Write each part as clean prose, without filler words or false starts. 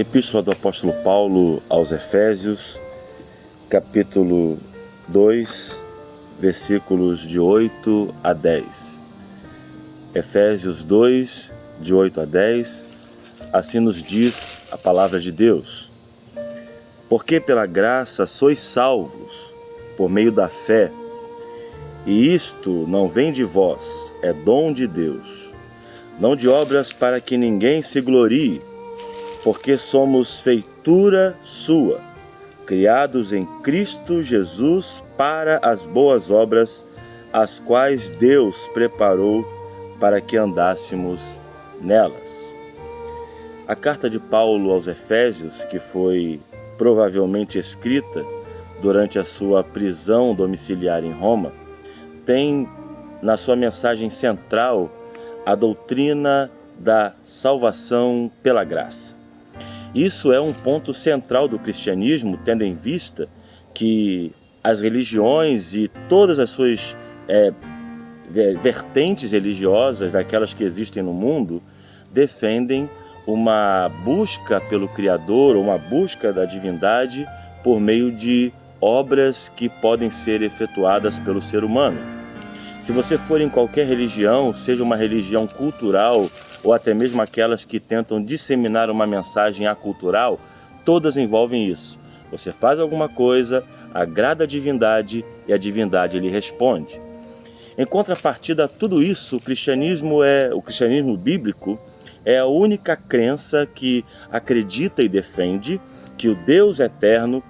Epístola do apóstolo Paulo aos Efésios, capítulo 2, versículos de 8 a 10. Efésios 2, de 8 a 10, assim nos diz a palavra de Deus. Porque pela graça sois salvos, por meio da fé, e isto não vem de vós, é dom de Deus, não de obras para que ninguém se glorie, porque somos feitura sua, criados em Cristo Jesus para as boas obras, as quais Deus preparou para que andássemos nelas. A carta de Paulo aos Efésios, que foi provavelmente escrita durante a sua prisão domiciliar em Roma, tem na sua mensagem central a doutrina da salvação pela graça. Isso é um ponto central do cristianismo, tendo em vista que as religiões e todas as suas vertentes religiosas, daquelas que existem no mundo, defendem uma busca pelo Criador, uma busca da divindade por meio de obras que podem ser efetuadas pelo ser humano. Se você for em qualquer religião, seja uma religião cultural ou até mesmo aquelas que tentam disseminar uma mensagem acultural, todas envolvem isso. Você faz alguma coisa, agrada a divindade e a divindade lhe responde. Em contrapartida a tudo isso, o cristianismo bíblico é a única crença que acredita e defende que o Deus eterno,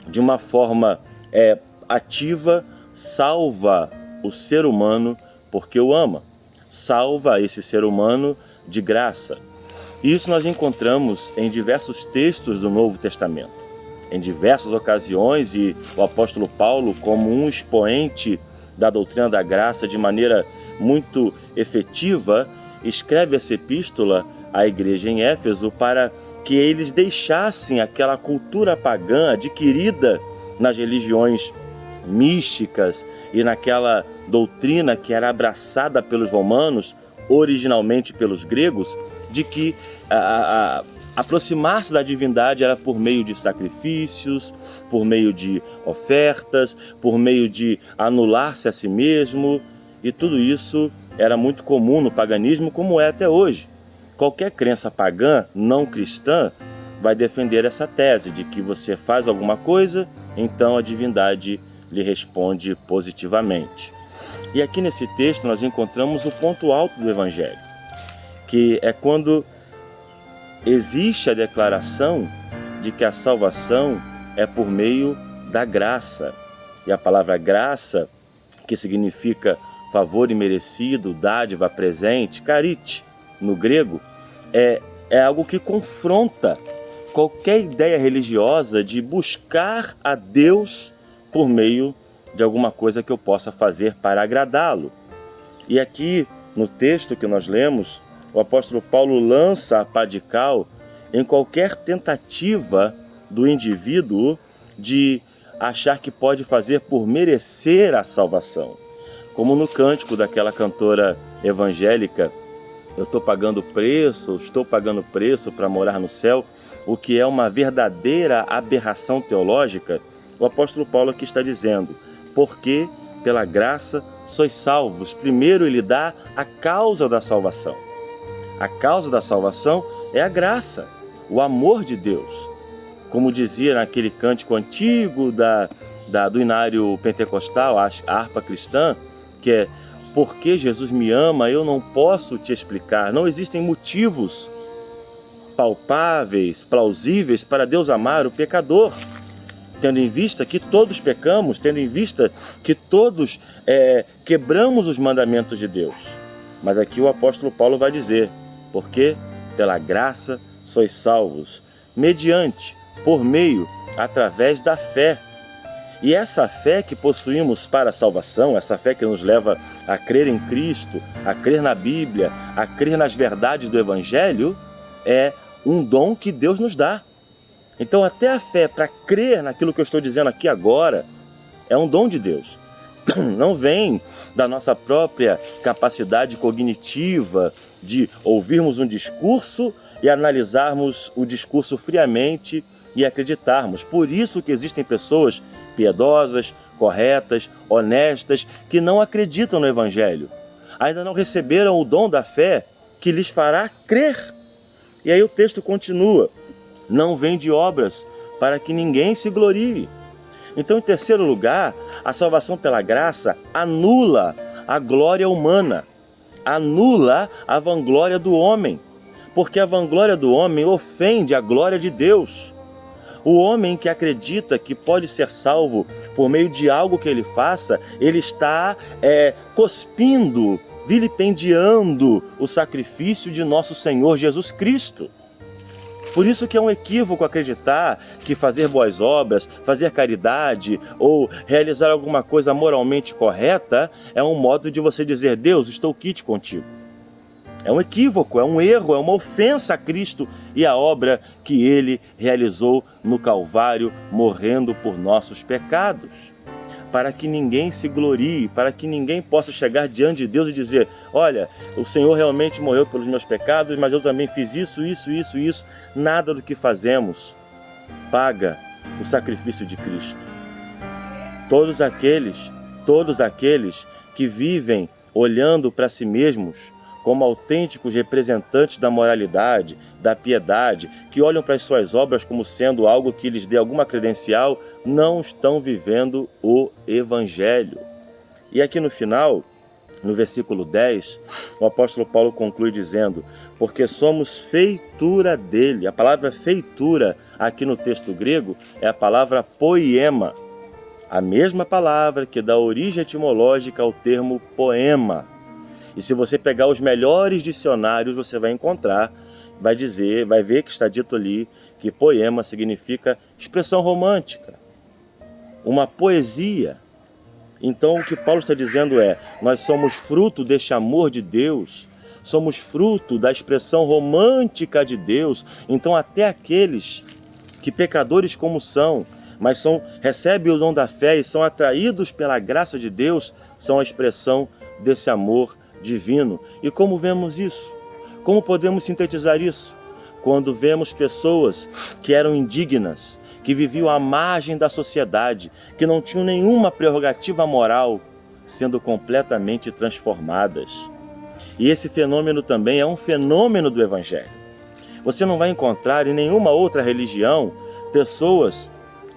de uma forma ativa, salva o ser humano porque o ama. Salva esse ser humano de graça. E isso nós encontramos em diversos textos do Novo Testamento. Em diversas ocasiões, e o apóstolo Paulo, como um expoente da doutrina da graça de maneira muito efetiva, escreve essa epístola à igreja em Éfeso para que eles deixassem aquela cultura pagã adquirida nas religiões místicas e naquela doutrina que era abraçada pelos romanos, originalmente pelos gregos, de que aproximar-se da divindade era por meio de sacrifícios, por meio de ofertas, por meio de anular-se a si mesmo, e tudo isso era muito comum no paganismo, como é até hoje. Qualquer crença pagã, não cristã, vai defender essa tese de que você faz alguma coisa, então a divindade lhe responde positivamente. E aqui nesse texto nós encontramos o ponto alto do Evangelho, que é quando existe a declaração de que a salvação é por meio da graça. E a palavra graça, que significa favor imerecido, dádiva presente, charite, no grego, é algo que confronta qualquer ideia religiosa de buscar a Deus por meio de alguma coisa que eu possa fazer para agradá-lo. E aqui, no texto que nós lemos, o apóstolo Paulo lança a pá de cal em qualquer tentativa do indivíduo de achar que pode fazer por merecer a salvação. Como no cântico daquela cantora evangélica, eu estou pagando preço para morar no céu, o que é uma verdadeira aberração teológica. O apóstolo Paulo aqui está dizendo: porque pela graça sois salvos. Primeiro ele dá a causa da salvação. A causa da salvação é a graça, o amor de Deus. Como dizia naquele cântico antigo do inário pentecostal, a harpa cristã, que é: porque Jesus me ama, eu não posso te explicar. Não existem motivos palpáveis, plausíveis para Deus amar o pecador, tendo em vista que todos pecamos, tendo em vista que todos quebramos os mandamentos de Deus. Mas aqui o apóstolo Paulo vai dizer: porque pela graça sois salvos, mediante, por meio, através da fé. E essa fé que possuímos para a salvação, essa fé que nos leva a crer em Cristo, a crer na Bíblia, a crer nas verdades do Evangelho, é um dom que Deus nos dá. Então até a fé para crer naquilo que eu estou dizendo aqui agora é um dom de Deus. Não vem da nossa própria capacidade cognitiva de ouvirmos um discurso e analisarmos o discurso friamente e acreditarmos. Por isso que existem pessoas piedosas, corretas, honestas, que não acreditam no Evangelho. Ainda não receberam o dom da fé que lhes fará crer. E aí o texto continua: não vem de obras para que ninguém se glorie. Então, em terceiro lugar, a salvação pela graça anula a glória humana, anula a vanglória do homem, porque a vanglória do homem ofende a glória de Deus. O homem que acredita que pode ser salvo por meio de algo que ele faça, ele está cuspindo, vilipendiando o sacrifício de nosso Senhor Jesus Cristo. Por isso que é um equívoco acreditar que fazer boas obras, fazer caridade ou realizar alguma coisa moralmente correta é um modo de você dizer: Deus, estou quite contigo. É um equívoco, é um erro, é uma ofensa a Cristo e a obra que Ele realizou no Calvário, morrendo por nossos pecados. Para que ninguém se glorie, para que ninguém possa chegar diante de Deus e dizer: olha, o Senhor realmente morreu pelos meus pecados, mas eu também fiz isso. Nada do que fazemos paga o sacrifício de Cristo. Todos aqueles que vivem olhando para si mesmos como autênticos representantes da moralidade, da piedade, que olham para as suas obras como sendo algo que lhes dê alguma credencial, não estão vivendo o Evangelho. E aqui no final, no versículo 10, o apóstolo Paulo conclui dizendo: porque somos feitura dele. A palavra feitura aqui no texto grego é a palavra poiema, a mesma palavra que dá origem etimológica ao termo poema. E se você pegar os melhores dicionários, você vai encontrar, vai ver que está dito ali que poema significa expressão romântica, uma poesia. Então o que Paulo está dizendo é: nós somos fruto deste amor de Deus, somos fruto da expressão romântica de Deus. Então até aqueles que, pecadores como são, mas recebem o dom da fé e são atraídos pela graça de Deus, são a expressão desse amor divino. E como vemos isso? Como podemos sintetizar isso? Quando vemos pessoas que eram indignas, que viviam à margem da sociedade, que não tinham nenhuma prerrogativa moral, sendo completamente transformadas. E esse fenômeno também é um fenômeno do Evangelho. Você não vai encontrar em nenhuma outra religião pessoas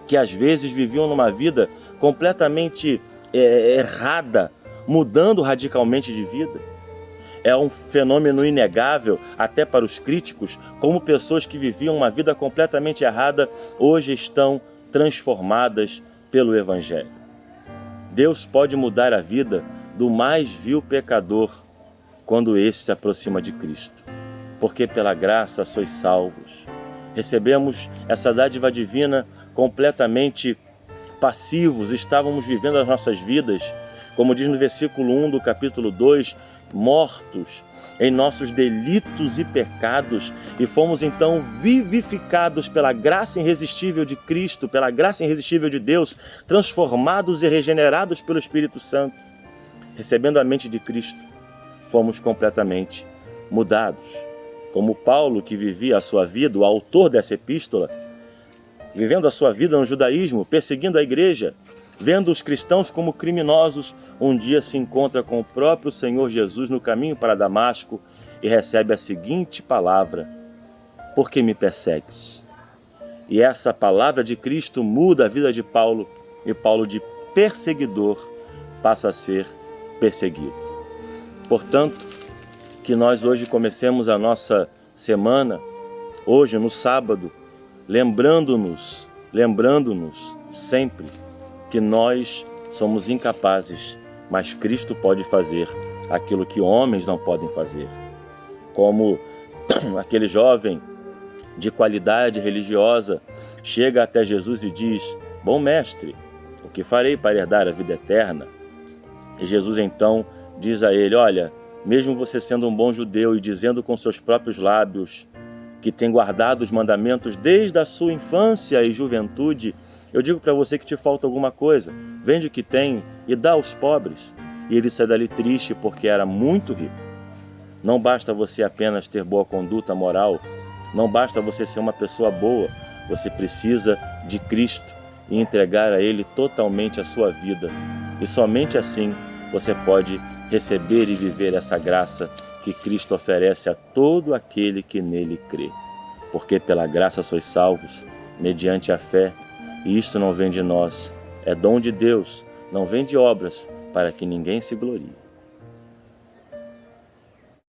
que às vezes viviam numa vida completamente errada, mudando radicalmente de vida. É um fenômeno inegável, até para os críticos, como pessoas que viviam uma vida completamente errada, hoje estão transformadas pelo Evangelho. Deus pode mudar a vida do mais vil pecador quando esse se aproxima de Cristo. Porque pela graça sois salvos. Recebemos essa dádiva divina completamente passivos, estávamos vivendo as nossas vidas, como diz no versículo 1 do capítulo 2, mortos em nossos delitos e pecados, e fomos então vivificados pela graça irresistível de Cristo, pela graça irresistível de Deus, transformados e regenerados pelo Espírito Santo. Recebendo a mente de Cristo, fomos completamente mudados. Como Paulo, que vivia a sua vida, o autor dessa epístola, vivendo a sua vida no judaísmo, perseguindo a igreja, vendo os cristãos como criminosos, um dia se encontra com o próprio Senhor Jesus no caminho para Damasco e recebe a seguinte palavra: por que me persegues? E essa palavra de Cristo muda a vida de Paulo, e Paulo, de perseguidor, passa a ser perseguido. Portanto, que nós hoje comecemos a nossa semana, hoje no sábado, lembrando-nos sempre que nós somos incapazes, mas Cristo pode fazer aquilo que homens não podem fazer. Como aquele jovem de qualidade religiosa chega até Jesus e diz: bom mestre, o que farei para herdar a vida eterna? E Jesus então diz a ele: olha, mesmo você sendo um bom judeu e dizendo com seus próprios lábios que tem guardado os mandamentos desde a sua infância e juventude, eu digo para você que te falta alguma coisa. Vende o que tem e dá aos pobres. E ele sai dali triste porque era muito rico. Não basta você apenas ter boa conduta moral, não basta você ser uma pessoa boa, você precisa de Cristo e entregar a Ele totalmente a sua vida. E somente assim você pode receber e viver essa graça que Cristo oferece a todo aquele que nele crê. Porque pela graça sois salvos, mediante a fé, e isto não vem de nós, é dom de Deus, não vem de obras, para que ninguém se glorie.